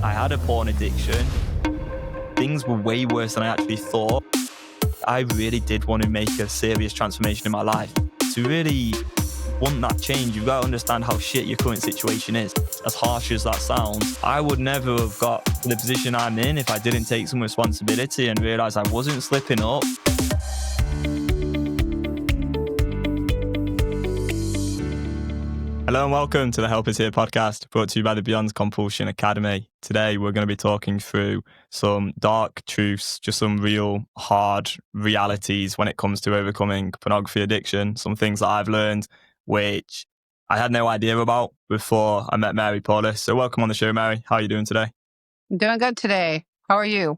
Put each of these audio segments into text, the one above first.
I had a porn addiction. Things were way worse than I actually thought. I really did want to make a serious transformation in my life. To really want that change, you've got to understand how shit your current situation is. As harsh as that sounds, I would never have got to the position I'm in if I didn't take some responsibility and realize I wasn't slipping up. Hello and welcome to the Help Is Here podcast, brought to you by the Beyond Compulsion Academy. Today we're going to be talking through some dark truths, just some real hard realities when it comes to overcoming pornography addiction, some things that I've learned which I had no idea about before I met Mary Paulus. So welcome on the show, Mary. How are you doing today? I'm doing good today. How are you?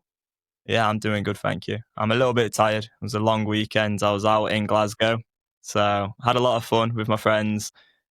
Yeah, I'm doing good, thank you. I'm a little bit tired. It was a long weekend. I was out in Glasgow, so had a lot of fun with my friends.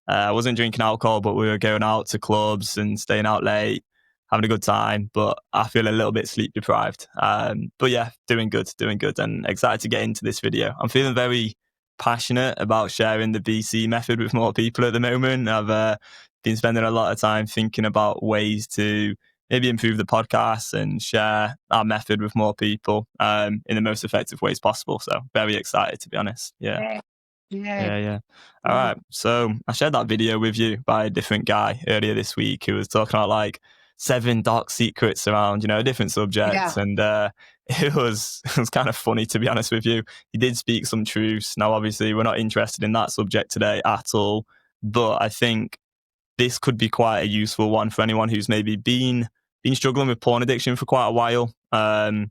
I wasn't drinking alcohol, but we were going out to clubs and staying out late, having a good time. But I feel a little bit sleep deprived. But yeah, doing good, and excited to get into this video. I'm feeling very passionate about sharing the BC method with more people at the moment. I've been spending a lot of time thinking about ways to maybe improve the podcast and share our method with more people in the most effective ways possible. So very excited, to be honest. Yeah. Yay. Yeah. All right. So I shared that video with you by a different guy earlier this week who was talking about like 7 dark secrets around, different subjects. Yeah. And it was kind of funny, to be honest with you. He did speak some truths. Now, obviously, we're not interested in that subject today at all. But I think this could be quite a useful one for anyone who's maybe been struggling with porn addiction for quite a while. And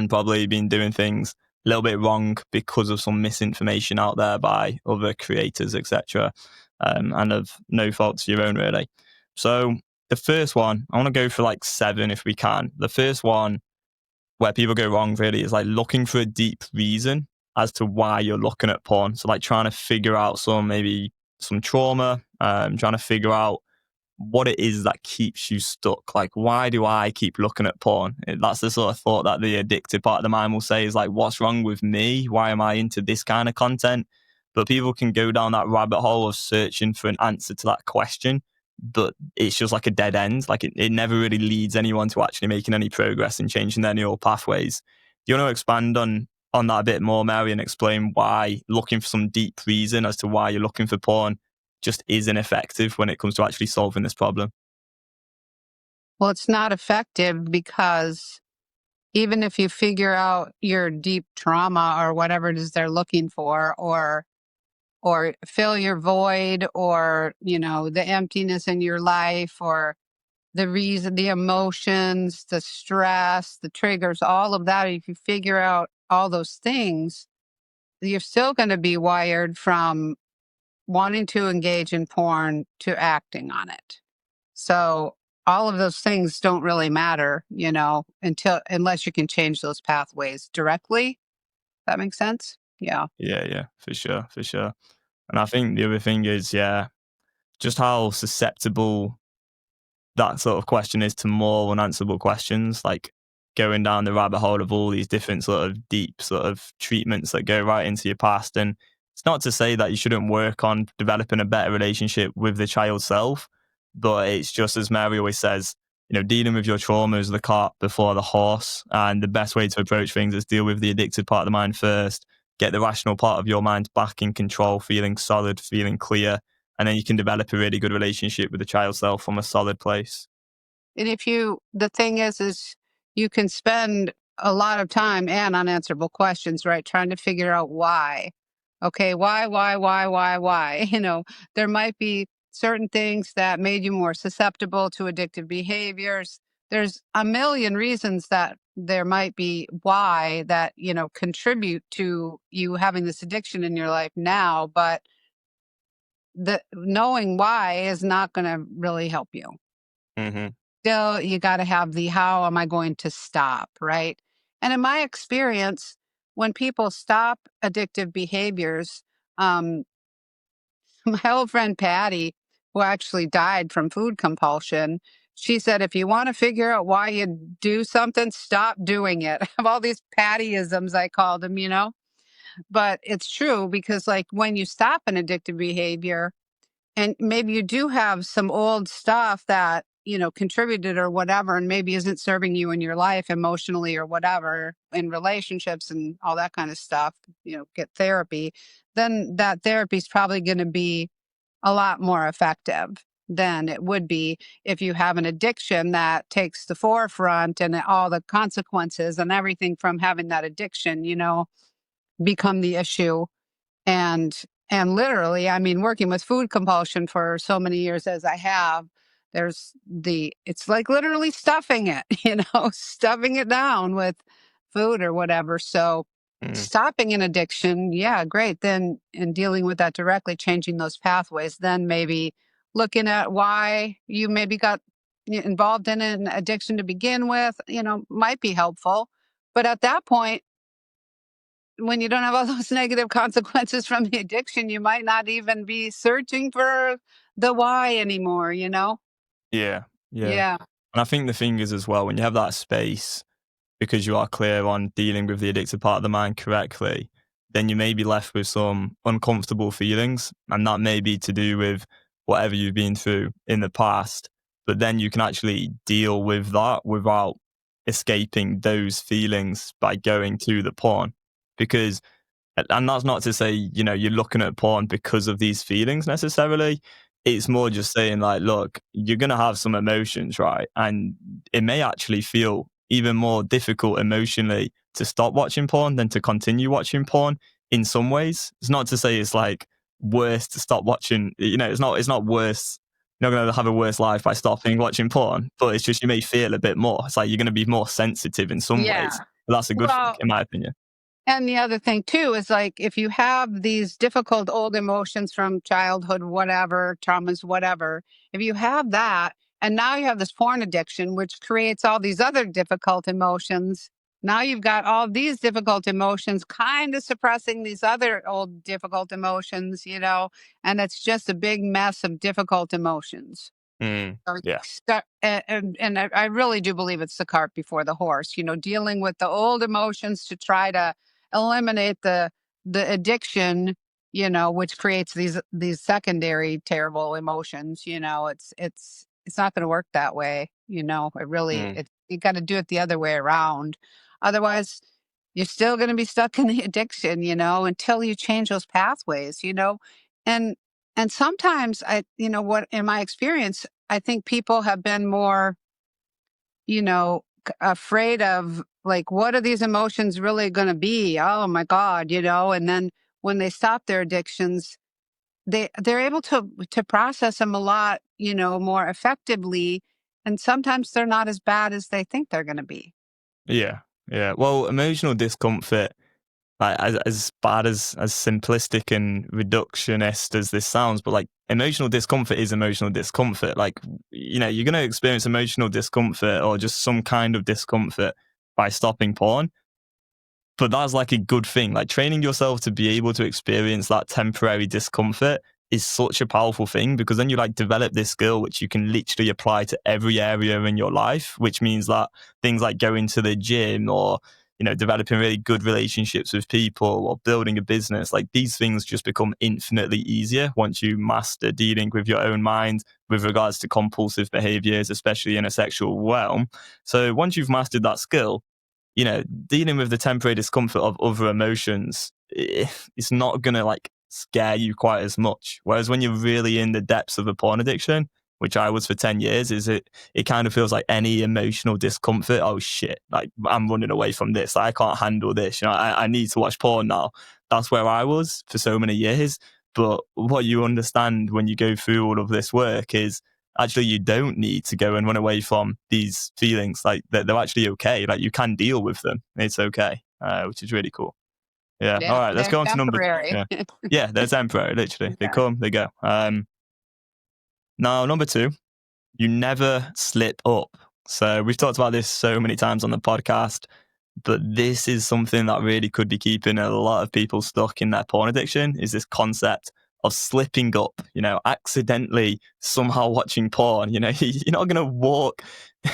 probably been doing things a little bit wrong because of some misinformation out there by other creators, etc. And of no fault to your own, really. So the first one, I want to go for like 7 if we can. The first one where people go wrong really is like looking for a deep reason as to why you're looking at porn. So like trying to figure out maybe some trauma, trying to figure out what it is that keeps you stuck. Like, why do I keep looking at porn? That's the sort of thought that the addicted part of the mind will say is like, what's wrong with me? Why am I into this kind of content? But people can go down that rabbit hole of searching for an answer to that question, but it's just like a dead end. Like it never really leads anyone to actually making any progress and changing their neural pathways. Do you want to expand on that a bit more, Mary, and explain why looking for some deep reason as to why you're looking for porn just isn't effective when it comes to actually solving this problem? Well, it's not effective because even if you figure out your deep trauma or whatever it is they're looking for, or fill your void, or the emptiness in your life, or the reason, the emotions, the stress, the triggers, all of that, if you figure out all those things, you're still going to be wired from wanting to engage in porn to acting on it. So all of those things don't really matter, unless you can change those pathways directly. That makes sense? Yeah. Yeah, for sure. And I think the other thing is, just how susceptible that sort of question is to more unanswerable questions, like going down the rabbit hole of all these different sort of deep sort of treatments that go right into your past. And it's not to say that you shouldn't work on developing a better relationship with the child self, but it's just, as Mary always says, dealing with your trauma is the cart before the horse. And the best way to approach things is deal with the addicted part of the mind first, get the rational part of your mind back in control, feeling solid, feeling clear, and then you can develop a really good relationship with the child self from a solid place. And the thing is you can spend a lot of time and unanswerable questions, right? Trying to figure out why. Okay, why? There might be certain things that made you more susceptible to addictive behaviors. There's a million reasons that there might be why that, contribute to you having this addiction in your life now, but the knowing why is not going to really help you. Mm-hmm. Still, you got to have the how am I going to stop, right? And in my experience, when people stop addictive behaviors, um, my old friend Patty, who actually died from food compulsion, she said, if you want to figure out why you do something, stop doing it. I have all these Pattyisms, I called them, but it's true because like when you stop an addictive behavior, and maybe you do have some old stuff that, contributed or whatever, and maybe isn't serving you in your life emotionally or whatever, in relationships and all that kind of stuff, get therapy, then that therapy is probably going to be a lot more effective than it would be if you have an addiction that takes the forefront and all the consequences and everything from having that addiction, become the issue. And literally, I mean, working with food compulsion for so many years as I have, it's like literally stuffing it, stuffing it down with food or whatever. So Mm. stopping an addiction, yeah, great. Then, and dealing with that directly, changing those pathways, then maybe looking at why you maybe got involved in an addiction to begin with, might be helpful. But at that point, when you don't have all those negative consequences from the addiction, you might not even be searching for the why anymore, Yeah, yeah. Yeah. And I think the thing is as well, when you have that space, because you are clear on dealing with the addictive part of the mind correctly, then you may be left with some uncomfortable feelings. And that may be to do with whatever you've been through in the past. But then you can actually deal with that without escaping those feelings by going to the porn. Because and that's not to say, you're looking at porn because of these feelings necessarily. It's more just saying, like, look, you're going to have some emotions, right? And it may actually feel even more difficult emotionally to stop watching porn than to continue watching porn in some ways. It's not to say it's like worse to stop watching, it's not worse. You're not going to have a worse life by stopping watching porn, but it's just you may feel a bit more. It's like you're going to be more sensitive in some Yeah. ways. But that's a good thing, Well, in my opinion. and the other thing too is like if you have these difficult old emotions from childhood, whatever, traumas, whatever, if you have that and now you have this porn addiction, which creates all these other difficult emotions. Now you've got all these difficult emotions kind of suppressing these other old difficult emotions, and it's just a big mess of difficult emotions. Mm, yeah. And I really do believe it's the cart before the horse, dealing with the old emotions to try to eliminate the addiction, which creates these secondary terrible emotions. It's not going to work that way. Mm. You got to do it the other way around. Otherwise, you're still going to be stuck in the addiction, until you change those pathways, and and sometimes what in my experience, I think people have been more, afraid of like, what are these emotions really going to be? Oh my God, and then when they stop their addictions, they're able to process them a lot, more effectively. And sometimes they're not as bad as they think they're going to be. Yeah. Yeah. Well, emotional discomfort, like as bad as simplistic and reductionist as this sounds, but like emotional discomfort is emotional discomfort. Like, you're going to experience emotional discomfort or just some kind of discomfort by stopping porn. But that's like a good thing. Like training yourself to be able to experience that temporary discomfort is such a powerful thing, because then you like develop this skill which you can literally apply to every area in your life, which means that things like going to the gym or, developing really good relationships with people or building a business, like these things just become infinitely easier once you master dealing with your own mind with regards to compulsive behaviors, especially in a sexual realm. So once you've mastered that skill, dealing with the temporary discomfort of other emotions, it's not going to like scare you quite as much. Whereas when you're really in the depths of a porn addiction, which I was for 10 years, it kind of feels like any emotional discomfort. Oh shit, like I'm running away from this. I can't handle this. I need to watch porn now. That's where I was for so many years. But what you understand when you go through all of this work is actually you don't need to go and run away from these feelings. Like they're actually okay. Like you can deal with them. It's okay, which is really cool. Yeah. All Yeah, right. Let's they're go on to number. temporary. Yeah. Yeah. They're temporary. Literally, they Yeah. come, they go. Now number two, you never slip up. So we've talked about this so many times on the podcast, but this is something that really could be keeping a lot of people stuck in their porn addiction, is this concept of slipping up, accidentally somehow watching porn. You're not going to walk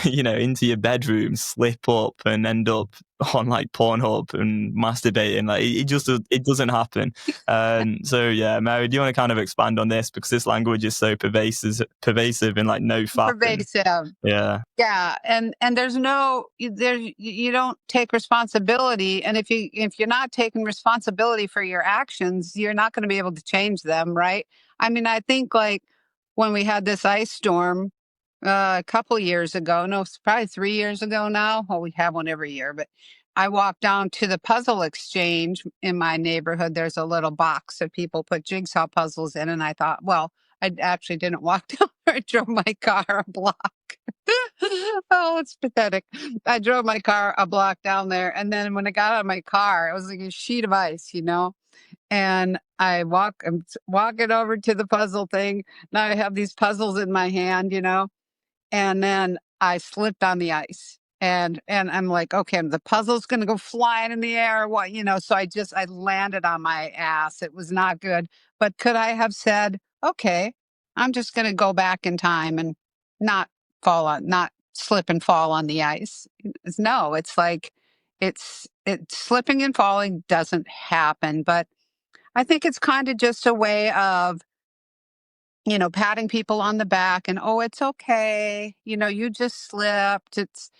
into your bedroom, slip up and end up on like Pornhub and masturbating. Like it doesn't happen. So yeah, Mary, do you want to kind of expand on this, because this language is so pervasive in like no fap and Pervasive. yeah, Yeah, and there's no you don't take responsibility, and if you're not taking responsibility for your actions, you're not going to be able to change them, right? I mean, I think like when we had this ice storm a couple years ago, no, it's probably 3 years ago now. Well, we have one every year, but I walked down to the puzzle exchange in my neighborhood. There's a little box that people put jigsaw puzzles in, and I thought, well, I actually didn't walk down there. I drove my car a block. Oh, it's pathetic. I drove my car a block down there, and then when I got out of my car, it was like a sheet of ice. And I'm walking over to the puzzle thing. Now I have these puzzles in my hand. And then I slipped on the ice. And I'm like, okay, the puzzle's gonna go flying in the air. What? So I landed on my ass. It was not good. But could I have said, okay, I'm just gonna go back in time and not not slip and fall on the ice? No, it's like it's slipping and falling doesn't happen. But I think it's kind of just a way of patting people on the back and, oh, it's okay. You just slipped. It's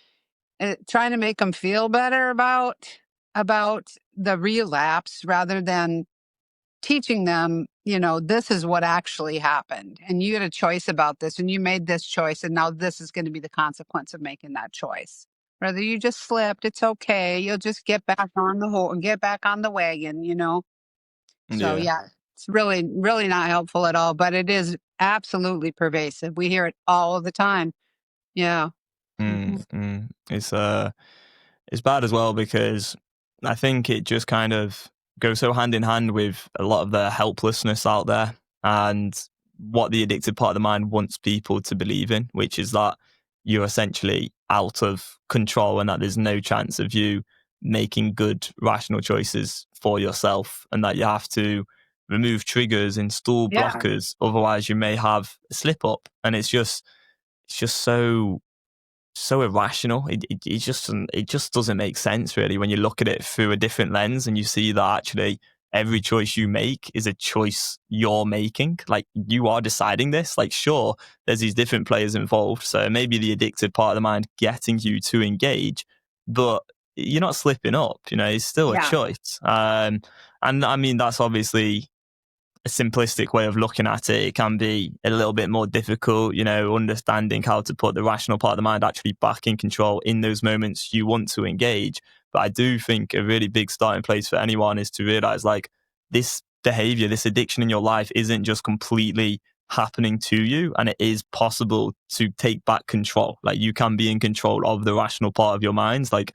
trying to make them feel better about the relapse rather than teaching them, this is what actually happened. And you had a choice about this and you made this choice. And now this is going to be the consequence of making that choice. Whether you just slipped, it's okay. You'll just get back on the whole and get back on the wagon. So yeah. yeah, it's really, really not helpful at all, but it is absolutely pervasive. We hear it all the time. Yeah. Mhm. It's bad as well, because I think it just kind of goes so hand in hand with a lot of the helplessness out there and what the addicted part of the mind wants people to believe in, which is that you're essentially out of control and that there's no chance of you making good, rational choices for yourself, and that you have to remove triggers, install Yeah. blockers, otherwise you may have a slip up. And it's just so irrational. It just doesn't make sense really when you look at it through a different lens and you see that actually every choice you make is a choice you're making. Like, you are deciding this. Like, sure, there's these different players involved, so maybe the addicted part of the mind getting you to engage, but you're not slipping up. It's still a Yeah. choice. And I mean, that's obviously a simplistic way of looking at it. It can be a little bit more difficult, understanding how to put the rational part of the mind actually back in control in those moments you want to engage. But I do think a really big starting place for anyone is to realize, like, this behavior, this addiction in your life isn't just completely happening to you, and it is possible to take back control. Like, you can be in control of the rational part of your minds. Like,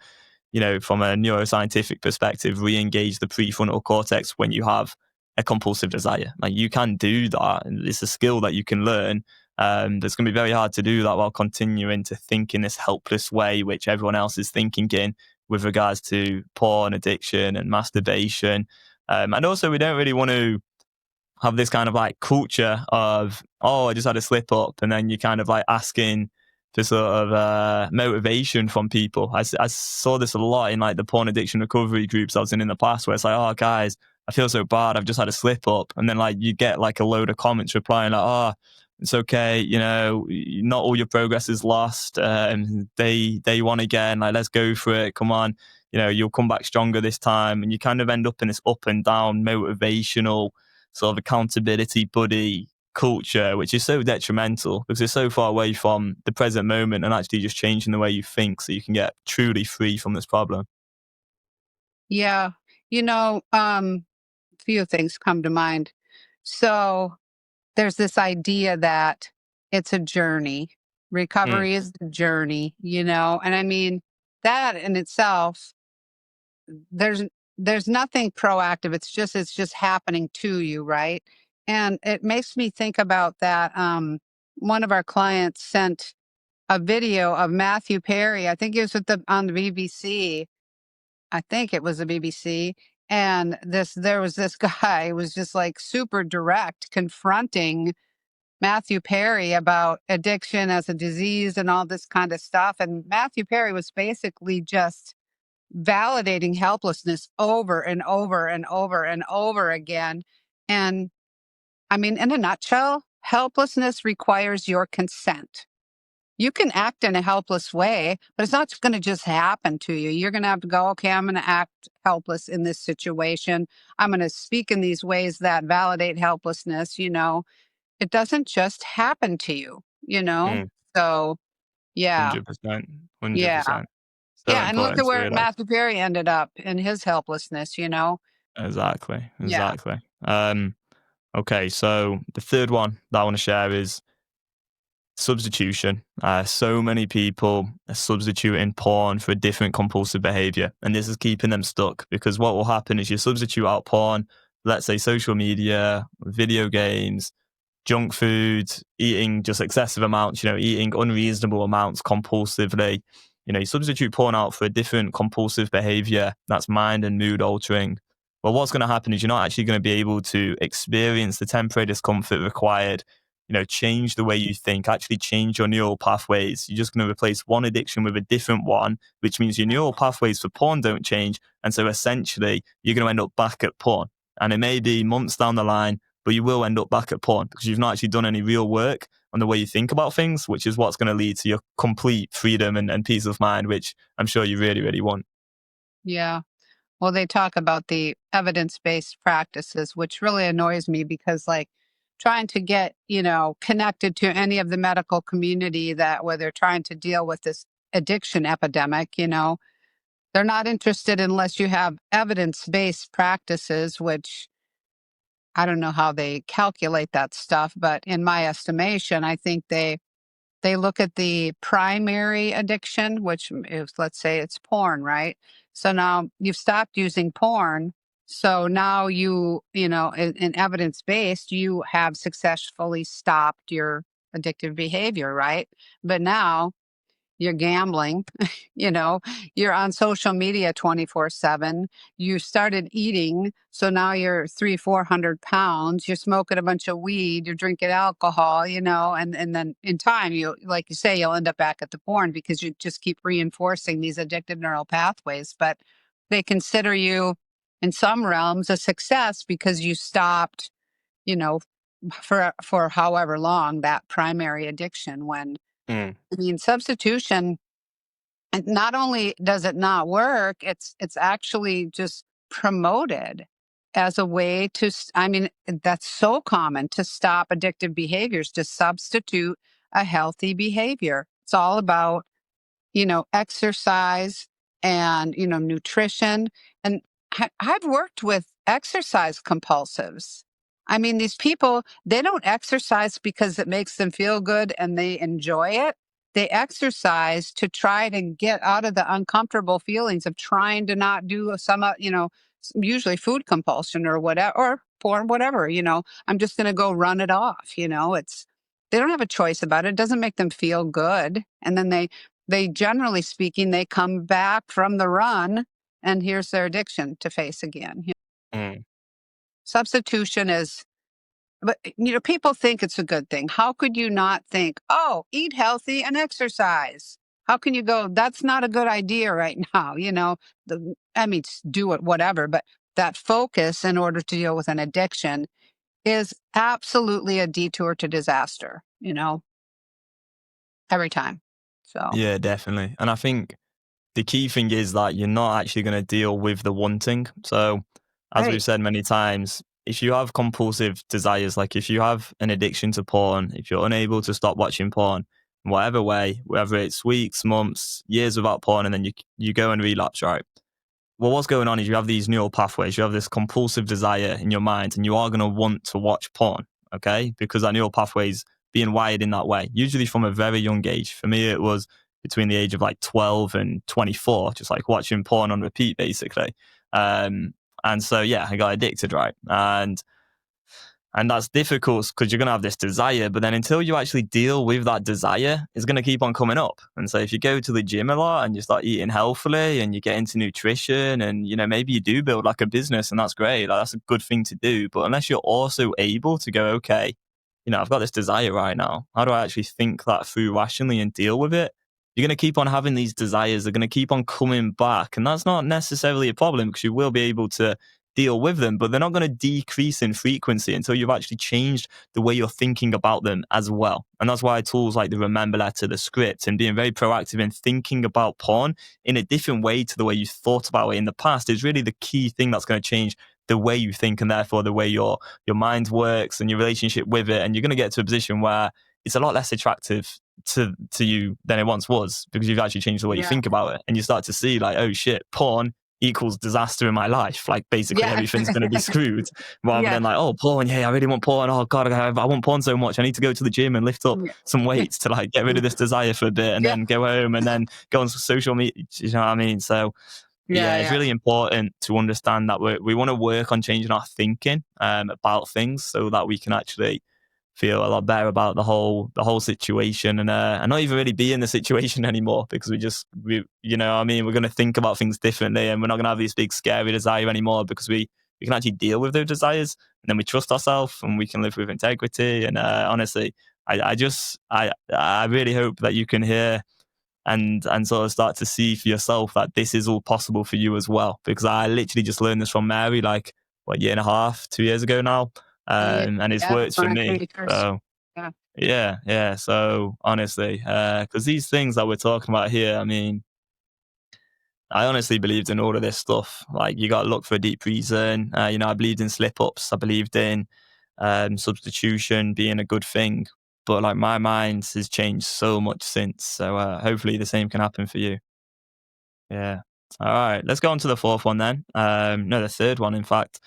from a neuroscientific perspective, re-engage the prefrontal cortex when you have a compulsive desire. Like, you can do that. It's a skill that you can learn. It's going to be very hard to do that while continuing to think in this helpless way, which everyone else is thinking in with regards to porn addiction and masturbation. And also, we don't really want to have this kind of like culture of, oh, I just had a slip up, and then you're kind of like asking for sort of motivation from people. I saw this a lot in like the porn addiction recovery groups I was in the past, where it's like, oh guys, I feel so bad, I've just had a slip up, and then like you get like a load of comments replying like, oh, it's okay, not all your progress is lost. Day one again, like, let's go for it, come on, you'll come back stronger this time. And you kind of end up in this up and down motivational sort of accountability buddy culture, which is so detrimental because it's so far away from the present moment and actually just changing the way you think so you can get truly free from this problem. Yeah. Few things come to mind. So there's this idea that it's a journey. Mm, Recovery is the journey. And I mean, that in itself, there's there's nothing proactive. It's just happening to you, right? And it makes me think about that. One of our clients sent a video of Matthew Perry. I think it was on the BBC. I think it was the BBC. And there was this guy who was just like super direct, confronting Matthew Perry about addiction as a disease and all this kind of stuff. And Matthew Perry was basically just validating helplessness over and over and over and over again. And I mean, in a nutshell, helplessness requires your consent. You can act in a helpless way, but it's not going to just happen to you. You're going to have to go, okay, I'm going to act helpless in this situation. I'm going to speak in these ways that validate helplessness. It doesn't just happen to you. Mm, So, yeah, 100%. yeah, 100%. So yeah. And look important at to where realize. Matthew Perry ended up in his helplessness. Exactly. Yeah, Exactly. Okay. So the third one that I want to share is substitution. So many people are substituting porn for a different compulsive behavior, and this is keeping them stuck because what will happen is you substitute out porn, let's say social media, video games, junk food, eating just excessive amounts, eating unreasonable amounts compulsively. You substitute porn out for a different compulsive behavior that's mind and mood altering. Well, what's going to happen is you're not actually going to be able to experience the temporary discomfort required, change the way you think, actually change your neural pathways. You're just going to replace one addiction with a different one, which means your neural pathways for porn don't change. And so essentially, you're going to end up back at porn. And it may be months down the line, but you will end up back at porn because you've not actually done any real work on the way you think about things, which is what's going to lead to your complete freedom and peace of mind, which I'm sure you really, really want. yeah. Well, they talk about the evidence-based practices, which really annoys me because, like, trying to get, connected to any of the medical community that where they're trying to deal with this addiction epidemic, they're not interested unless you have evidence-based practices, which I don't know how they calculate that stuff, but in my estimation, I think they look at the primary addiction, which is, let's say it's porn, right? So now you've stopped using porn. So now in evidence based, you have successfully stopped your addictive behavior, right? But now you're gambling, you know, you're on social media 24/7. You started eating, so now you're 400 pounds. You're smoking a bunch of weed, you're drinking alcohol, and then in time, you, like you say, you'll end up back at the porn because you just keep reinforcing these addictive neural pathways. But they consider you in some realms a success because you stopped, you know, for however long that primary addiction. When Mm, I mean, substitution, and not only does it not work, it's actually just promoted as a way to I mean, that's so common to stop addictive behaviors, to substitute a healthy behavior. It's all about exercise and, nutrition. And I've worked with exercise compulsives. I mean, these people, they don't exercise because it makes them feel good and they enjoy it. They exercise to try to get out of the uncomfortable feelings of trying to not do some, usually food compulsion or whatever, or porn, whatever. I'm just going to go run it off. They don't have a choice about it. It doesn't make them feel good. And then they generally speaking, they come back from the run and here's their addiction to face again. mm. Substitution is, but people think it's a good thing. How could you not think, oh, eat healthy and exercise? How can you go, that's not a good idea right now? Do it, whatever, but that focus in order to deal with an addiction is absolutely a detour to disaster, every time. So, Yeah, definitely. And I think the key thing is that you're not actually going to deal with the wanting. So, as we've right. said many times, if you have compulsive desires, like if you have an addiction to porn, if you're unable to stop watching porn, in whatever way, whether it's weeks, months, years without porn, and then you go and relapse, right? Well, what's going on is you have these neural pathways, you have this compulsive desire in your mind, and you are going to want to watch porn, okay? Because that neural pathway is being wired in that way, usually from a very young age. For me, it was between the age of like 12 and 24, just like watching porn on repeat, basically. And so, yeah, I got addicted, right? And that's difficult because you're going to have this desire, but then until you actually deal with that desire, it's going to keep on coming up. And so if you go to the gym a lot and you start eating healthily and you get into nutrition and, maybe you do build like a business and that's great. Like, that's a good thing to do. But unless you're also able to go, okay, I've got this desire right now. How do I actually think that through rationally and deal with it? You're going to keep on having these desires. They're going to keep on coming back. And that's not necessarily a problem because you will be able to deal with them, but they're not going to decrease in frequency until you've actually changed the way you're thinking about them as well. And that's why tools like the Remember Letter, the script, and being very proactive in thinking about porn in a different way to the way you thought about it in the past is really the key thing that's going to change the way you think and therefore the way your mind works and your relationship with it. And you're going to get to a position where it's a lot less attractive to you than it once was because you've actually changed the way you Yeah. think about it. And you start to see like, oh shit, porn equals disaster in my life. Like basically Yeah. everything's going to be screwed rather Yeah. than like, oh, porn. Yeah, I really want porn. Oh God, I want porn so much. I need to go to the gym and lift up some weights to like get rid of this desire for a bit and Yeah. then go home and then go on social media. You know what I mean? So yeah, it's Yeah. really important to understand that we want to work on changing our thinking about things so that we can actually feel a lot better about the whole situation and not even really be in the situation anymore because we're going to think about things differently and we're not going to have these big scary desires anymore because we can actually deal with those desires and then we trust ourselves and we can live with integrity and honestly I really hope that you can hear and sort of start to see for yourself that this is all possible for you as well. Because I literally just learned this from Mary, like, what, year and a half, 2 years ago now. Yeah. And it's Yeah. worked for When I me. created first. So, Yeah. yeah. So, honestly, because these things that we're talking about here, I mean, I honestly believed in all of this stuff. Like, you got to look for a deep reason. I believed in slip ups. I believed in substitution being a good thing. But like my mind has changed so much since. So hopefully the same can happen for you. Yeah. All right. Let's go on to the fourth one then. No, the third one, in fact.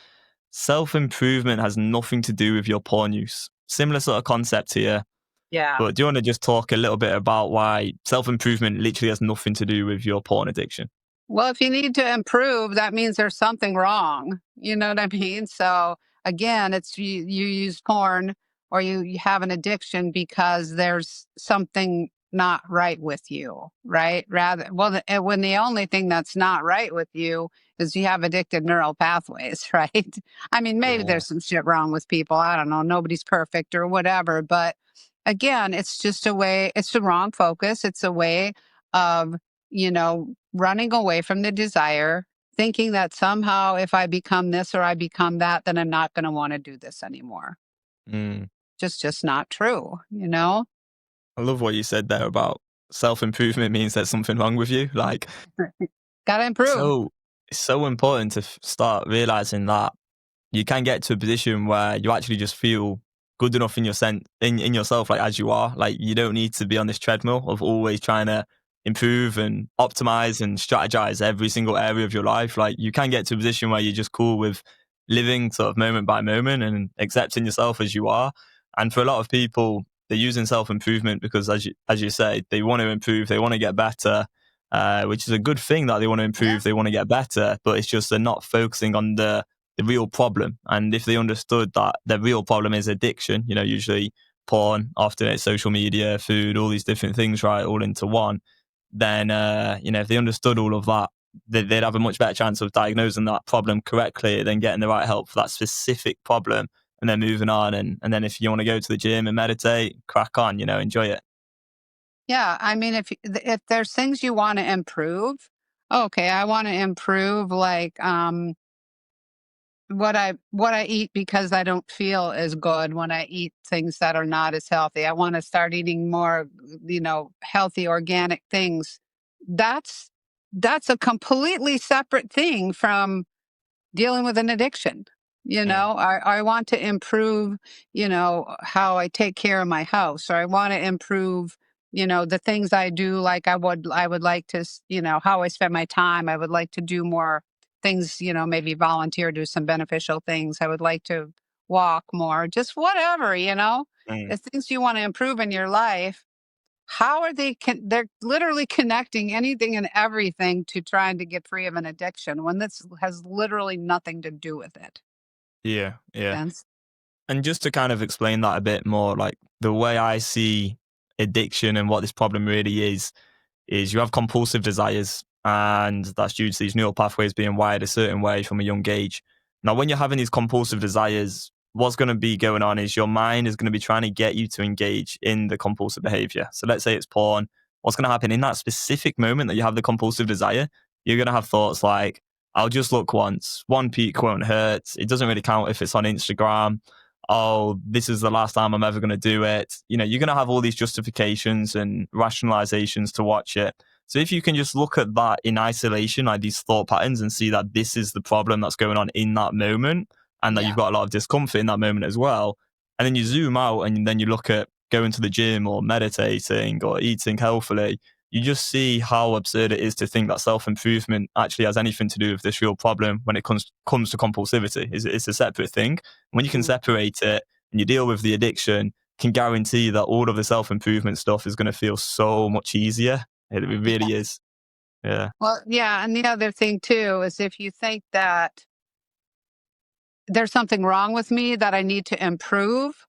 Self improvement has nothing to do with your porn use. Similar sort of concept here. Yeah. But do you want to just talk a little bit about why self improvement literally has nothing to do with your porn addiction? Well, if you need to improve, that means there's something wrong. You know what I mean? So again, it's you use porn or you have an addiction because there's something not right with you, right? Rather, well, when the only thing that's not right with you is you have addicted neural pathways, right? I mean, maybe Yeah. there's some shit wrong with people. I don't know. Nobody's perfect or whatever. But again, it's just a way, it's the wrong focus. It's a way of, running away from the desire, thinking that somehow if I become this or I become that, then I'm not going to want to do this anymore. Mm. Just not true, you know? I love what you said there about self improvement means there's something wrong with you. Like, Got to improve. so it's so important to start realizing that you can get to a position where you actually just feel good enough in yourself, like as you are. Like you don't need to be on this treadmill of always trying to improve and optimize and strategize every single area of your life. Like you can get to a position where you're just cool with living sort of moment by moment and accepting yourself as you are. And for a lot of people, they're using self improvement because, as you say, they want to improve, they want to get better, which is a good thing that they want to Yeah. improve, they want to get better. But it's just they're not focusing on the real problem. And if they understood that the real problem is addiction, usually porn, often it's social media, food, all these different things, right, all into one, then, if they understood all of that, they'd have a much better chance of diagnosing that problem correctly, then getting the right help for that specific problem, and then moving on. And then if you want to go to the gym and meditate, crack on, enjoy it. Yeah. I mean, if there's things you want to improve, okay, I want to improve like, what I eat because I don't feel as good when I eat things that are not as healthy. I want to start eating more, healthy organic things. That's that's a completely separate thing from dealing with an addiction. Mm, I want to improve, how I take care of my house, or I want to improve, the things I do. Like I would like to, how I spend my time. I would like to do more things, maybe volunteer, do some beneficial things. I would like to walk more, just whatever, mm. the things you want to improve in your life. How are they're literally connecting anything and everything to trying to get free of an addiction when this has literally nothing to do with it. Yeah, yeah. Sense? And just to kind of explain that a bit more, like the way I see addiction and what this problem really is you have compulsive desires, and that's due to these neural pathways being wired a certain way from a young age. Now, when you're having these compulsive desires, what's going to be going on is your mind is going to be trying to get you to engage in the compulsive behavior. So let's say it's porn. What's going to happen in that specific moment that you have the compulsive desire? You're going to have thoughts like, I'll just look once. One peek won't hurt. It doesn't really count if it's on Instagram. Oh, this is the last time I'm ever going to do it. You know, you're going to have all these justifications and rationalizations to watch it. So if you can just look at that in isolation, like these thought patterns, and see that this is the problem that's going on in that moment, and that you've Yeah. got a lot of discomfort in that moment as well. And then you zoom out and then you look at going to the gym or meditating or eating healthily. You just see how absurd it is to think that self-improvement actually has anything to do with this real problem when it comes to compulsivity. It's a separate thing. When you can Mm. separate it and you deal with the addiction, can guarantee that all of the self-improvement stuff is going to feel so much easier. It Yeah. really is. Yeah. Well, yeah. And the other thing too is if you think that there's something wrong with me that I need to improve,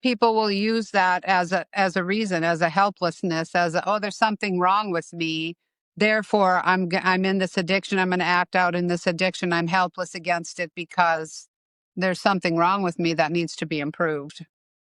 people will use that as a reason, as a helplessness, as a, oh, there's something wrong with me. Therefore, I'm in this addiction. I'm going to act out in this addiction. I'm helpless against it because there's something wrong with me that needs to be improved.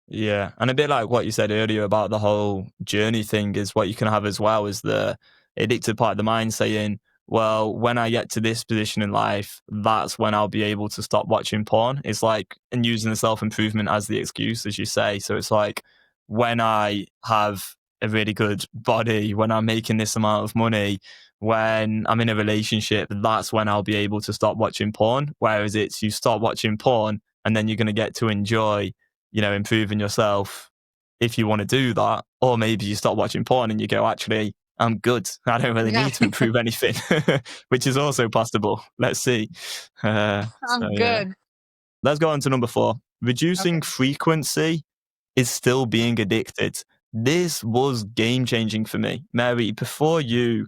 Yeah, and a bit like what you said earlier about the whole journey thing is what you can have as well is the addicted part of the mind saying, well, when I get to this position in life, that's when I'll be able to stop watching porn. It's like, and using the self-improvement as the excuse, as you say. So it's like, when I have a really good body, when I'm making this amount of money, when I'm in a relationship, that's when I'll be able to stop watching porn. Whereas it's you stop watching porn and then you're going to get to enjoy, you know, improving yourself if you want to do that. Or maybe you stop watching porn and you go, actually, I'm good. I don't really Yeah, need to improve anything, which is also possible. Let's see. So, I'm yeah. good. Let's go on to number 4. Reducing Okay. frequency is still being addicted. This was game changing for me. Mary, before you,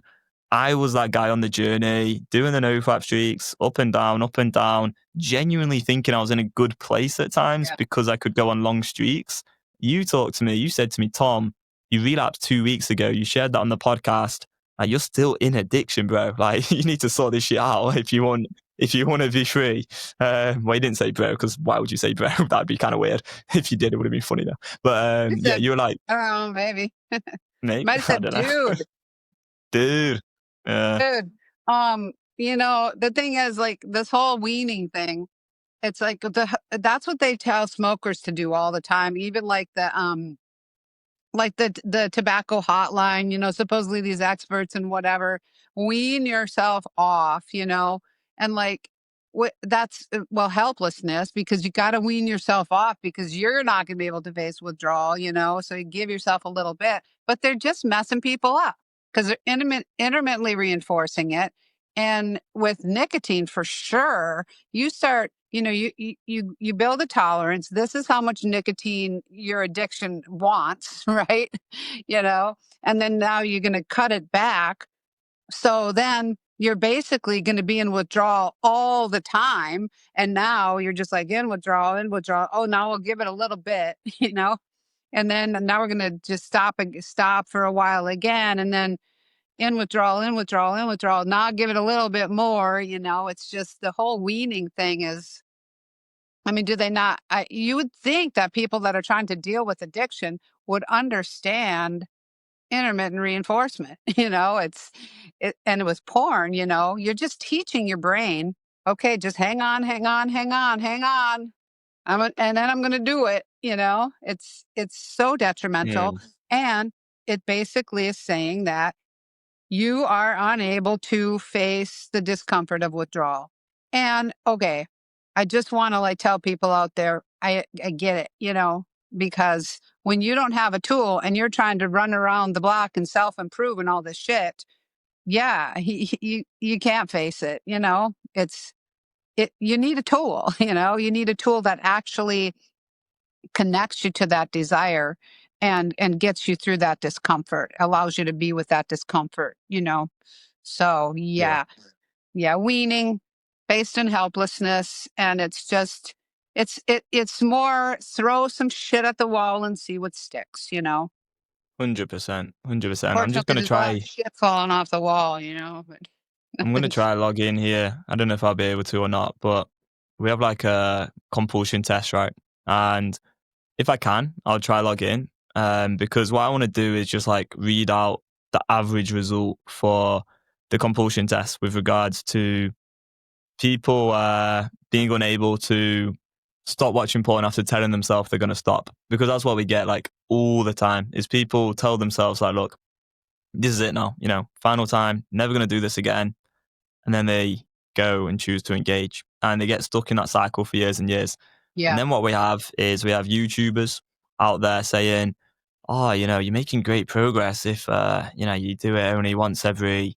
I was that guy on the journey, doing the no fap streaks, up and down, genuinely thinking I was in a good place at times Yeah. because I could go on long streaks. You talked to me, you said to me, Tom, you relapsed 2 weeks ago. You shared that on the podcast. Like, you're still in addiction, bro. Like, you need to sort this shit out if you want to be free. Well, you didn't say bro, because why would you say bro? That'd be kind of weird. If you did, it would have been funny though. But You yeah, said, you were like, oh, maybe. mate, Might have I said, don't know. dude, Dude. Yeah. dude. The thing is, like, this whole weaning thing, it's like that's what they tell smokers to do all the time. Even like the tobacco hotline, supposedly these experts and whatever, wean yourself off, and like that's well, helplessness, because you got to wean yourself off because you're not going to be able to face withdrawal, so you give yourself a little bit, but they're just messing people up because they're intermittently reinforcing it. And with nicotine, for sure, you start, you build a tolerance. This is how much nicotine your addiction wants, right? And then now you're going to cut it back. So then you're basically going to be in withdrawal all the time. And now you're just like in withdrawal, in withdrawal. Oh, now we'll give it a little bit, and then now we're going to just stop for a while again. And then in withdrawal, in withdrawal, in withdrawal. Now give it a little bit more. It's just the whole weaning thing is, I mean, do they not? You would think that people that are trying to deal with addiction would understand intermittent reinforcement. And it was porn. You're just teaching your brain, okay, just hang on, hang on, hang on, hang on. And then I'm going to do it. It's so detrimental, Mm. and it basically is saying that you are unable to face the discomfort of withdrawal. And okay, I just want to like tell people out there, I get it, because when you don't have a tool and you're trying to run around the block and self improve and all this shit, yeah, you can't face it. You need a tool. You need a tool that actually connects you to that desire and gets you through that discomfort, allows you to be with that discomfort. So Yeah. yeah, weaning based in helplessness, and it's just it's more throw some shit at the wall and see what sticks. 100%. 100%. I'm just Fortunately, going to there's a lot of try. shit falling off the wall, but I'm going to nothing's try log in here. I don't know if I'll be able to or not, but we have like a compulsion test, right? And if I can, I'll try log in. Because what I want to do is just like read out the average result for the compulsion test with regards to people being unable to stop watching porn after telling themselves they're going to stop. Because that's what we get like all the time is people tell themselves like, look, this is it now, final time, never going to do this again. And then they go and choose to engage and they get stuck in that cycle for years and years. And Yeah. then what we have is we have YouTubers out there saying, oh, you're making great progress if, you do it only once every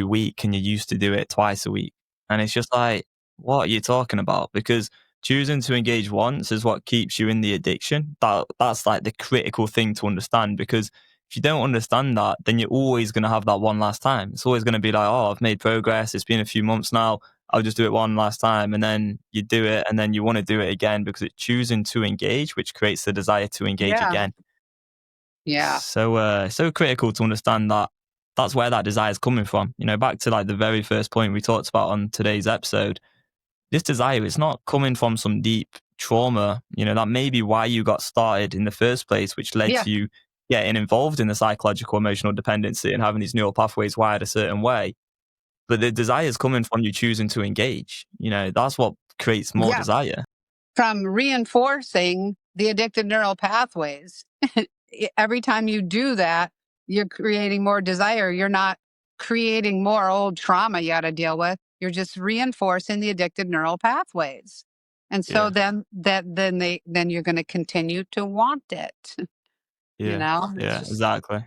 week and you used to do it twice a week. And it's just like, what are you talking about? Because choosing to engage once is what keeps you in the addiction. That's like the critical thing to understand, because if you don't understand that, then you're always going to have that one last time. It's always going to be like, oh, I've made progress. It's been a few months now. I'll just do it one last time. And then you do it and then you want to do it again because it's choosing to engage, which creates the desire to engage Yeah. again. Yeah. So critical to understand that that's where that desire is coming from. Back to like the very first point we talked about on today's episode, this desire is not coming from some deep trauma. That may be why you got started in the first place, which led Yeah. to you getting involved in the psychological emotional dependency and having these neural pathways wired a certain way. But the desire is coming from you choosing to engage. That's what creates more Yeah. desire. From reinforcing the addictive neural pathways. Every time you do that, you're creating more desire. You're not creating more old trauma you got to deal with. You're just reinforcing the addictive neural pathways. And so Yeah. then you're going to continue to want it. Yeah. It's Yeah, just, exactly.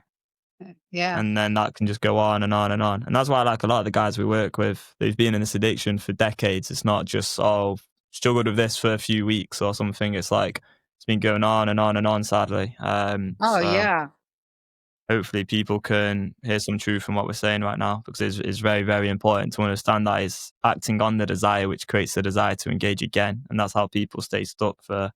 yeah. And then that can just go on and on and on. And that's why I like a lot of the guys we work with, they've been in this addiction for decades. It's not just, oh, struggled with this for a few weeks or something. It's like, it's been going on and on and on, sadly. Oh, So yeah. hopefully people can hear some truth from what we're saying right now, because it's very, very important to understand that it's acting on the desire, which creates the desire to engage again. And that's how people stay stuck for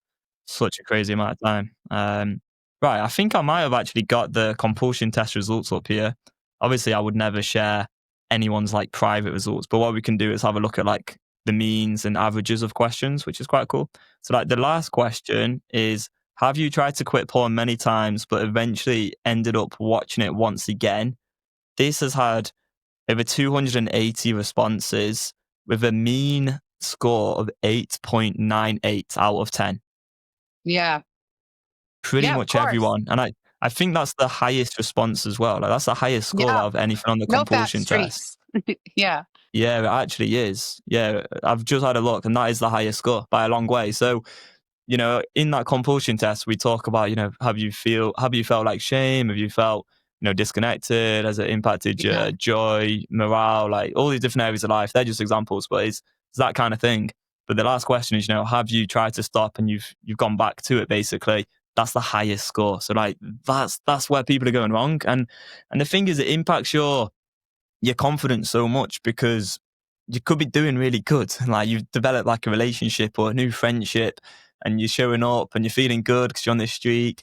such a crazy amount of time. Right, I think I might have actually got the compulsion test results up here. Obviously, I would never share anyone's like private results, but what we can do is have a look at like the means and averages of questions, which is quite cool. So like the last question is, have you tried to quit porn many times, but eventually ended up watching it once again? This has had over 280 responses with a mean score of 8.98 out of 10. Yeah. Pretty Yeah, of much course. everyone. And I think that's the highest response as well. Like that's the highest score Yeah. out of anything on the No fat compulsion test. streaks. Yeah. Yeah, it actually is. Yeah, I've just had a look and that is the highest score by a long way. So in that compulsion test, we talk about, have you felt like shame? Have you felt, disconnected? Has it impacted Yeah. your joy, morale, like all these different areas of life? They're just examples, but it's that kind of thing. But the last question is, have you tried to stop and you've gone back to it basically? That's the highest score. So like that's where people are going wrong. And the thing is, it impacts your confidence so much, because you could be doing really good. Like you've developed like a relationship or a new friendship and you're showing up and you're feeling good because you're on this streak.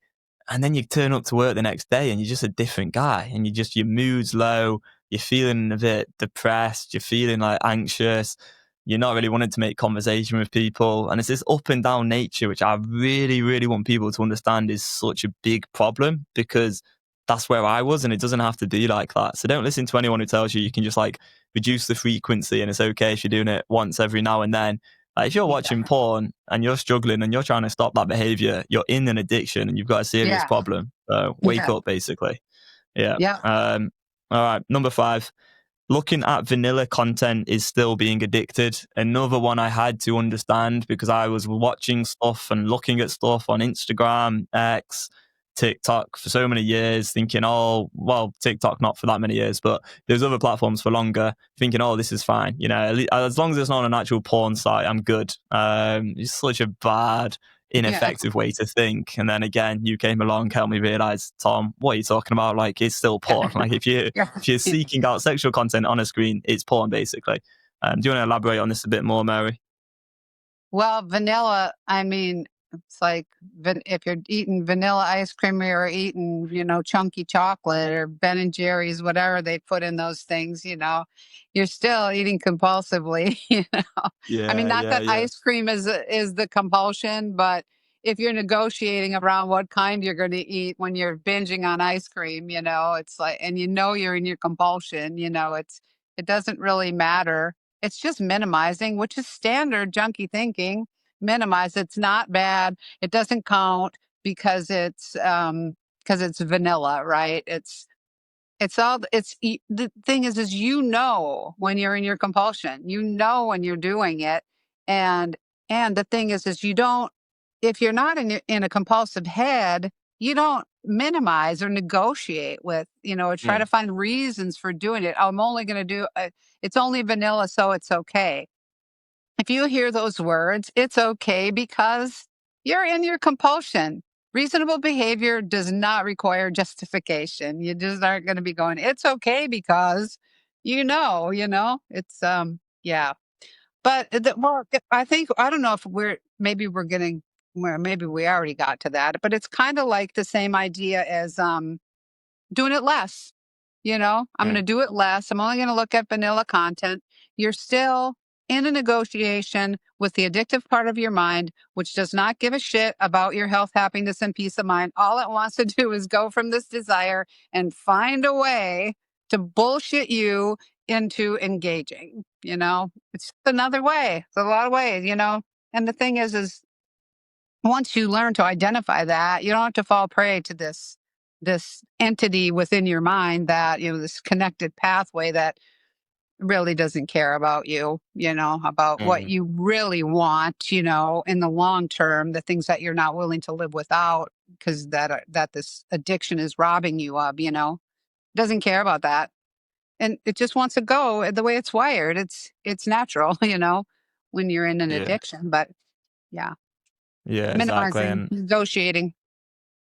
And then you turn up to work the next day and you're just a different guy and your mood's low. You're feeling a bit depressed. You're feeling like anxious. You're not really wanting to make conversation with people. And it's this up and down nature, which I really, really want people to understand is such a big problem, because that's where I was, and it doesn't have to be like that. So don't listen to anyone who tells you can just like reduce the frequency and it's okay if you're doing it once every now and then. Like if you're Yeah. watching porn and you're struggling and you're trying to stop that behavior, you're in an addiction and you've got a serious Yeah. problem. So wake Yeah. up, basically. Yeah. Yeah. All right. Number 5. Looking at vanilla content is still being addicted. Another one I had to understand, because I was watching stuff and looking at stuff on Instagram, X, TikTok for so many years, thinking, oh, well, TikTok not for that many years, but there's other platforms for longer, thinking, oh, this is fine. As long as it's not an actual porn site, I'm good. It's such a bad, Yeah. ineffective way to think. And then again, you came along, helped me realize, Tom, what are you talking about? Like, it's still porn. Like, if you're Yeah. seeking out sexual content on a screen, it's porn, basically. Do you want to elaborate on this a bit more, Mary? Well, vanilla, I mean, It's like if you're eating vanilla ice cream or eating, chunky chocolate or Ben and Jerry's, whatever they put in those things, you're still eating compulsively. I mean, Yeah, not yeah, that yeah. ice cream is the compulsion, but if you're negotiating around what kind you're going to eat when you're binging on ice cream, it's like, and you're in your compulsion, it doesn't really matter. It's just minimizing, which is standard junkie thinking. Minimize. It's not bad. It doesn't count because it's vanilla, right? It's all the thing is when you're in your compulsion, when you're doing it, and the thing is you don't, if you're not in a compulsive head, you don't minimize or negotiate with, or try to Mm, find reasons for doing it. I'm only going to do it's only vanilla, so it's okay. If you hear those words, it's okay because you're in your compulsion. Reasonable behavior does not require justification. You just aren't going to be going, it's okay because it's yeah. But I think I don't know if we're getting where maybe we already got to that, but it's kind of like the same idea as doing it less. I'm going to mm, do it less. I'm only going to look at vanilla content. You're still in a negotiation with the addictive part of your mind, which does not give a shit about your health, happiness, and peace of mind. All it wants to do is go from this desire and find a way to bullshit you into engaging. It's just another way. It's a lot of ways. And the thing is once you learn to identify that, you don't have to fall prey to this entity within your mind that, this connected pathway that really doesn't care about you, about what mm. you really want, in the long term, the things that you're not willing to live without because that this addiction is robbing you of, doesn't care about that. And it just wants to go the way it's wired. It's natural, when you're in an Yeah, addiction, but yeah, yeah, exactly. minimizing, And negotiating.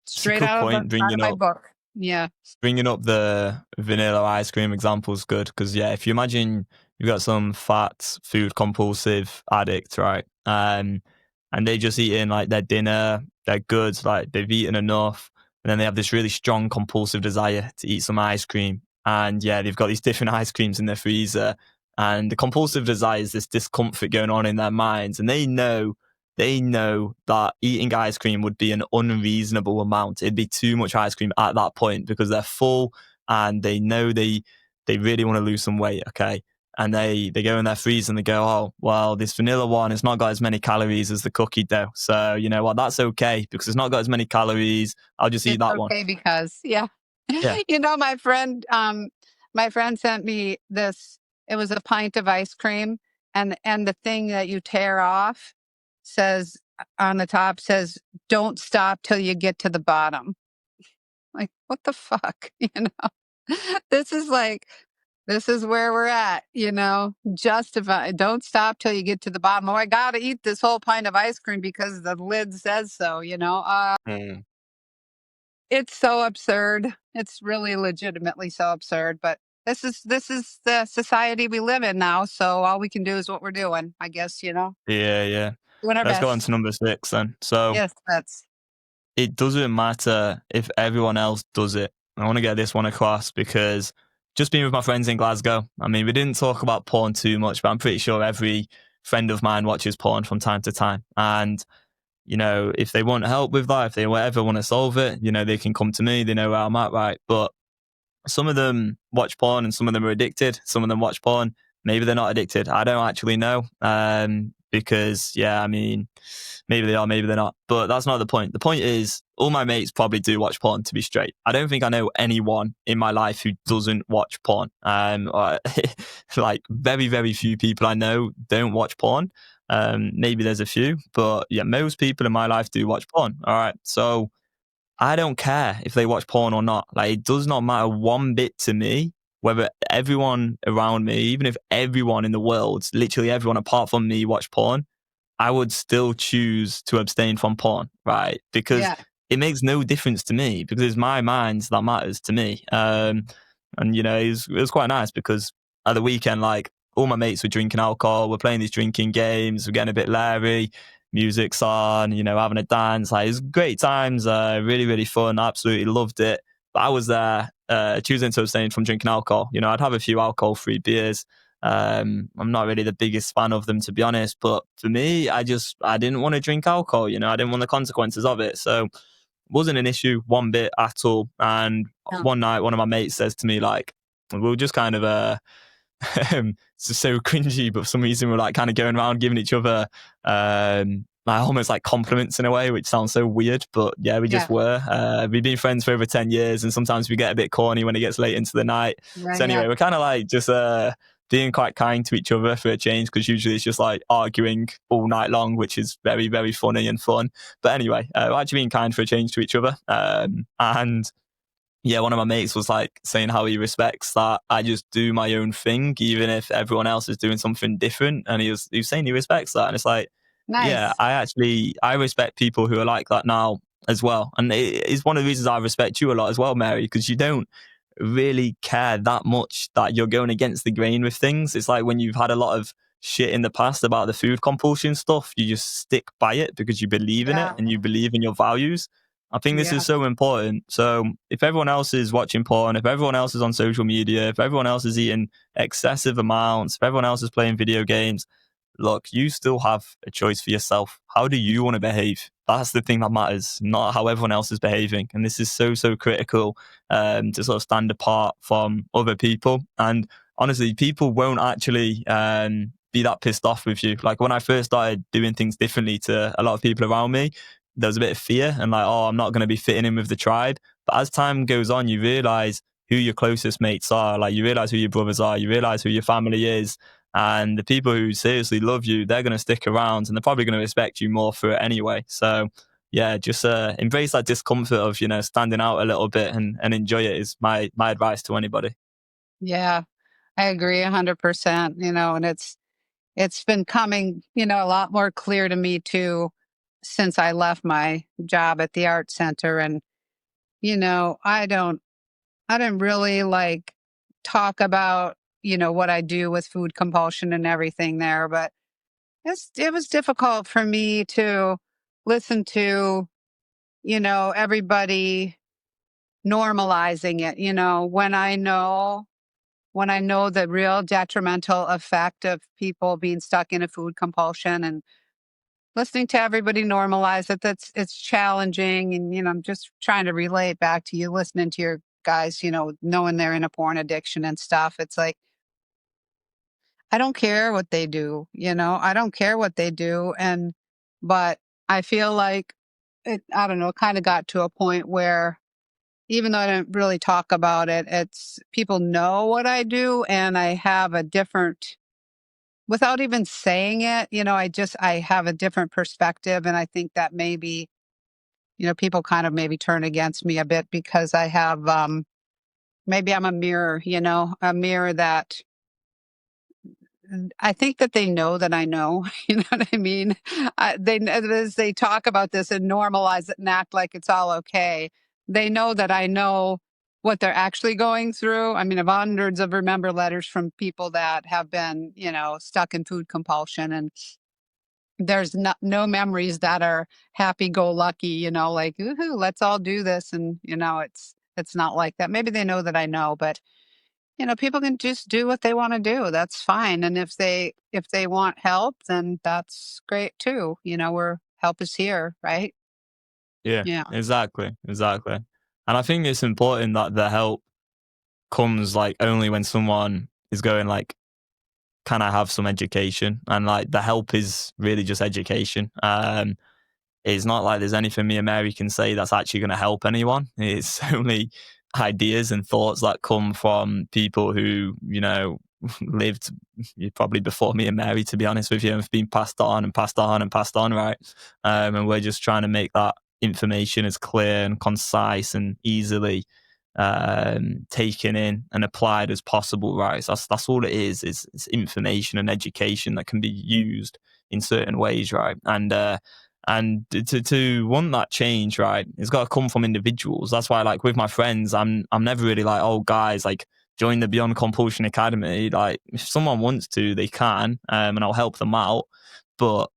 it's a Straight good point out of my book. Yeah. bringing up the vanilla ice cream example is good because yeah, if you imagine you've got some fat food compulsive addict, right? And they just eating like their dinner, they're good, like they've eaten enough, and then they have this really strong compulsive desire to eat some ice cream. And yeah, they've got these different ice creams in their freezer, and the compulsive desire is this discomfort going on in their minds, and they know that eating ice cream would be an unreasonable amount. It'd be too much ice cream at that point because they're full and they know they really want to lose some weight, okay? And they go in their freezer and they go, oh, well, this vanilla one, it's not got as many calories as the cookie dough. So, you know what, that's okay because it's not got as many calories. I'll just eat It's that one. okay because yeah. Yeah. My friend sent me this. It was a pint of ice cream and the thing that you tear off says on the top says, "Don't stop till you get to the bottom." Like, what the fuck? This is like this is where we're at, justify. Don't stop till you get to the bottom. Oh, I got to eat this whole pint of ice cream because the lid says so, Mm. it's so absurd. It's really legitimately so absurd, but this is the society we live in now, so all we can do is what we're doing, I guess, Yeah, yeah. doing our Let's go on best. to number 6 then. So Yes, that's it doesn't matter if everyone else does it. I want to get this one across because just being with my friends in Glasgow, I mean, we didn't talk about porn too much, but I'm pretty sure every friend of mine watches porn from time to time. And, if they want help with that, if they ever want to solve it, they can come to me. They know where I'm at, right? But some of them watch porn and some of them are addicted. Some of them watch porn. Maybe they're not addicted. I don't actually know. Because, yeah, I mean, maybe they are, maybe they're not. But that's not the point. The point is, all my mates probably do watch porn, to be straight. I don't think I know anyone in my life who doesn't watch porn. Like, very, very few people I know don't watch porn. Maybe there's a few, but yeah, most people in my life do watch porn. All right. So, I don't care if they watch porn or not. Like, it does not matter one bit to me whether everyone around me, even if everyone in the world, literally everyone apart from me, watch porn. I would still choose to abstain from porn, right? Because yeah. it makes no difference to me because it's my mind that matters to me. And it was quite nice because at the weekend, like all my mates were drinking alcohol, we're playing these drinking games, we're getting a bit leery. music's on, having a dance. Like, it was great times, really, really fun. Absolutely loved it. But I was there choosing to abstain from drinking alcohol. I'd have a few alcohol-free beers. I'm not really the biggest fan of them, to be honest. But for me, I didn't want to drink alcohol. I didn't want the consequences of it. So it wasn't an issue one bit at all. And one night, one of my mates says to me, like, we were just kind of it's just so cringy, but for some reason we're like kind of going around giving each other like almost like compliments in a way, which sounds so weird, but yeah, we just were. We've been friends for over 10 years, and sometimes we get a bit corny when it gets late into the night. So anyway, we're kind of like just being quite kind to each other for a change, because usually it's just like arguing all night long, which is very, very funny and fun. But anyway, we're actually being kind for a change to each other. And yeah, one of my mates was like saying how he respects that I just do my own thing, even if everyone else is doing something different. And he was saying he respects that. And it's like, yeah, Nice. I respect people who are like that now as well. And it is one of the reasons I respect you a lot as well, Mary, because you don't really care that much that you're going against the grain with things. It's like when you've had a lot of shit in the past about the food compulsion stuff, you just stick by it because you believe in it Yeah. and you believe in your values. I think this Yeah. is so important. So if everyone else is watching porn, if everyone else is on social media, if everyone else is eating excessive amounts, if everyone else is playing video games, look, you still have a choice for yourself. How do you want to behave? That's the thing that matters, not how everyone else is behaving. And this is so, so critical to sort of stand apart from other people. And honestly, people won't actually be that pissed off with you. Like when I first started doing things differently to a lot of people around me, there was a bit of fear and like, oh, I'm not going to be fitting in with the tribe. But as time goes on, you realize who your closest mates are. Like you realize who your brothers are. You realize who your family is. And the people who seriously love you, they're going to stick around and they're probably going to respect you more for it anyway. So yeah, just embrace that discomfort of, standing out a little bit and enjoy it is my advice to anybody. Yeah. I agree 100%, and it's been coming, a lot more clear to me too since I left my job at the art center. And, I didn't really like talk about, what I do with food compulsion and everything there, but it was difficult for me to listen to, everybody normalizing it, when I know the real detrimental effect of people being stuck in a food compulsion, and listening to everybody normalize it, it's challenging. And, I'm just trying to relate back to you listening to your guys, knowing they're in a porn addiction and stuff. It's like, I don't care what they do, I don't care what they do. But I feel like I don't know, it kind of got to a point where even though I don't really talk about it, it's people know what I do, and I have a different, without even saying it, I have a different perspective. And I think that maybe, people kind of maybe turn against me a bit because I have, maybe I'm a mirror, a mirror that I think that they know that I know, you know what I mean? As they talk about this and normalize it and act like it's all okay, they know that I know what they're actually going through. I mean, I've hundreds of remember letters from people that have been, stuck in food compulsion, and there's no memories that are happy go lucky, like, "Woohoo, let's all do this." And, it's not like that. Maybe they know that I know, but people can just do what they want to do. That's fine. And if they want help, then that's great too. Where help is here, right? Yeah, Yeah. exactly, exactly. And I think it's important that the help comes like only when someone is going like, can I have some education? And like the help is really just education. It's not like there's anything me and Mary can say that's actually going to help anyone. It's only ideas and thoughts that come from people who, lived probably before me and Mary, to be honest with you, and have been passed on and passed on and passed on, right? And we're just trying to make that information as clear and concise and easily taken in and applied as possible, right? So that's all it is. It's information and education that can be used in certain ways, right? And to want that change, right, it's got to come from individuals. That's why, like with my friends, I'm never really like, oh guys, like join the Beyond Compulsion Academy. Like if someone wants to, they can, and I'll help them out. But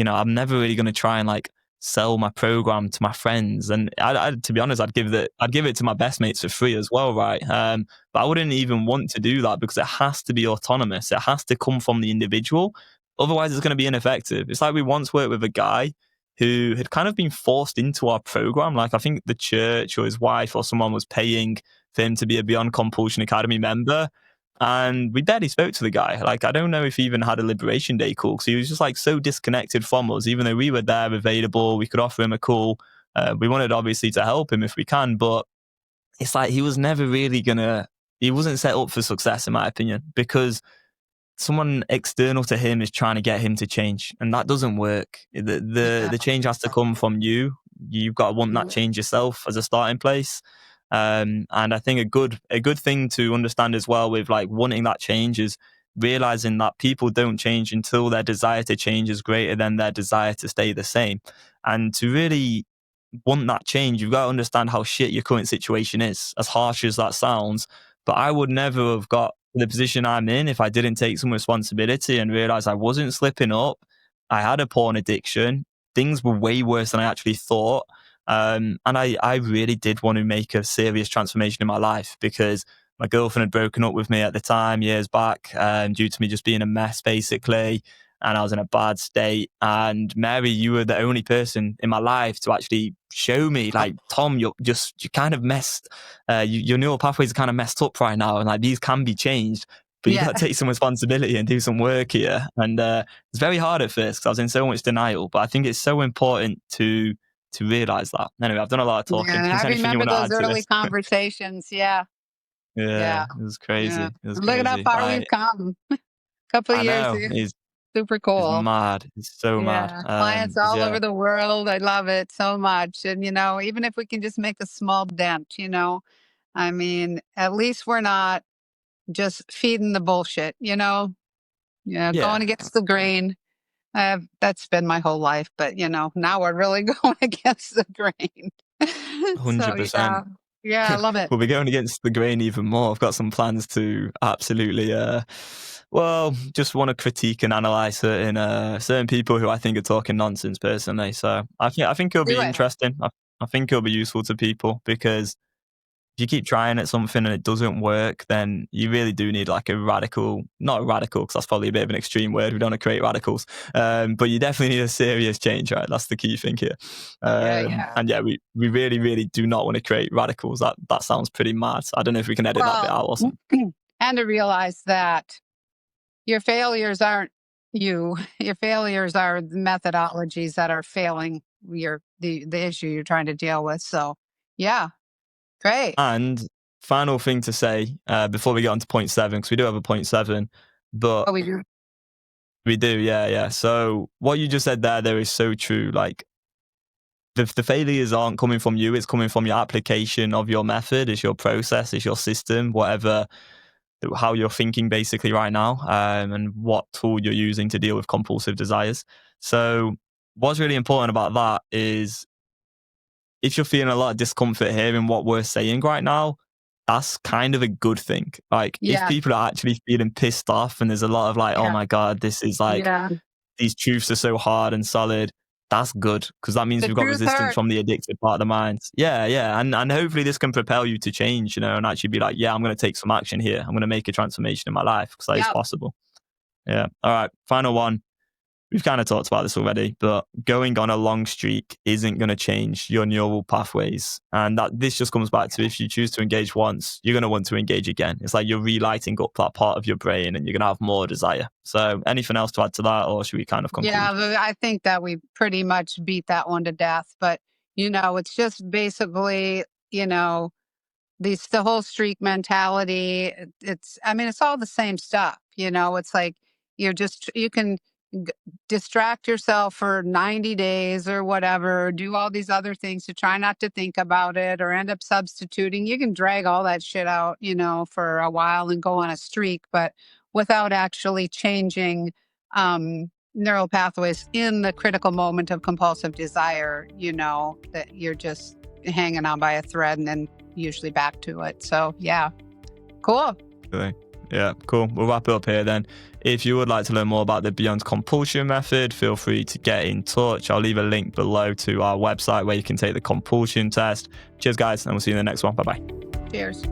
I'm never really going to try and like sell my program to my friends. And to be honest, I'd give it to my best mates for free as well, right? But I wouldn't even want to do that because it has to be autonomous. It has to come from the individual. Otherwise, it's going to be ineffective. It's like we once worked with a guy who had kind of been forced into our program. Like I think the church or his wife or someone was paying for him to be a Beyond Compulsion Academy member. And we barely spoke to the guy. Like, I don't know if he even had a Liberation Day call because he was just like so disconnected from us, even though we were there available. We could offer him a call. We wanted obviously to help him if we can, but it's like he was never really he wasn't set up for success, in my opinion, because someone external to him is trying to get him to change, and that doesn't work. The change has to come from you. You've got to want that change yourself as a starting place. And I think a good thing to understand as well with like wanting that change is realizing that people don't change until their desire to change is greater than their desire to stay the same. And to really want that change, you've got to understand how shit your current situation is, as harsh as that sounds. But I would never have got the position I'm in if I didn't take some responsibility and realize I wasn't slipping up. I had a porn addiction. Things were way worse than I actually thought. And I really did want to make a serious transformation in my life because my girlfriend had broken up with me at the time, years back, due to me just being a mess, basically. And I was in a bad state. And Mary, you were the only person in my life to actually show me, like, Tom, you kind of messed, your neural pathways are kind of messed up right now. And like, these can be changed, but you got to take some responsibility and do some work here. And it's very hard at first because I was in so much denial, but I think it's so important to realize that. Anyway, I've done a lot of talking. Yeah, Is I there anything you remember want to those add to early this? conversations. Yeah. Yeah, Yeah. it was Yeah. crazy. It was Look at how crazy. far we've come. Couple of I years. know. Super It's cool. mad. It's so mad. Yeah. Clients 'Cause all yeah, over the world. I love it so much. And, even if we can just make a small dent, I mean, at least we're not just feeding the bullshit, Yeah, yeah, going against the grain. That's been my whole life, but now we're really going against the grain. So yeah, 100%. yeah, I love it. We'll be going against the grain even more. I've got some plans to absolutely, just want to critique and analyze certain people who I think are talking nonsense personally. So I think it'll Do be it. interesting. I think it'll be useful to people because if you keep trying at something and it doesn't work, then you really do need like not a radical, because that's probably a bit of an extreme word. We don't want to create radicals. But you definitely need a serious change, right? That's the key thing here. Yeah, yeah. And yeah, we really, really do not want to create radicals. That sounds pretty mad. I don't know if we can edit that bit Well, out or something. and to realize that your failures aren't you. Your failures are the methodologies that are failing the issue you're trying to deal with. So, yeah, great. And final thing to say before we get on to point 7, because we do have a point 7, but What we do. we do, yeah, yeah. So what you just said there is so true. Like, the failures aren't coming from you, it's coming from your application of your method, it's your process, it's your system, whatever, how you're thinking basically right now, and what tool you're using to deal with compulsive desires. So what's really important about that is if you're feeling a lot of discomfort hearing what we're saying right now, that's kind of a good thing. Like, if Yeah, people are actually feeling pissed off and there's a lot of like, oh yeah, my God, this is like, yeah. these truths are so hard and solid, that's good, because that means The we've got truth resistance hurts. from the addicted part of the mind. Yeah, yeah. And hopefully this can propel you to change, and actually be like, yeah, I'm going to take some action here. I'm going to make a transformation in my life because that is Yep. possible. Yeah. All right. Final one. We've kind of talked about this already, but going on a long streak isn't going to change your neural pathways. And that this just comes back to, if you choose to engage once, you're going to want to engage again. It's like you're relighting up that part of your brain and you're going to have more desire. So anything else to add to that, or should we kind of Yeah, conclude? I think that we pretty much beat that one to death. But, it's just basically, the whole streak mentality. I mean, it's all the same stuff. It's like you can distract yourself for 90 days or whatever, do all these other things to try not to think about it or end up substituting. You can drag all that shit out, for a while and go on a streak, but without actually changing neural pathways in the critical moment of compulsive desire, that you're just hanging on by a thread and then usually back to it. So, yeah, cool. Really? Yeah, cool. We'll wrap it up here then. If you would like to learn more about the Beyond Compulsion method, feel free to get in touch. I'll leave a link below to our website where you can take the compulsion test. Cheers, guys, and we'll see you in the next one. Bye-bye. Cheers.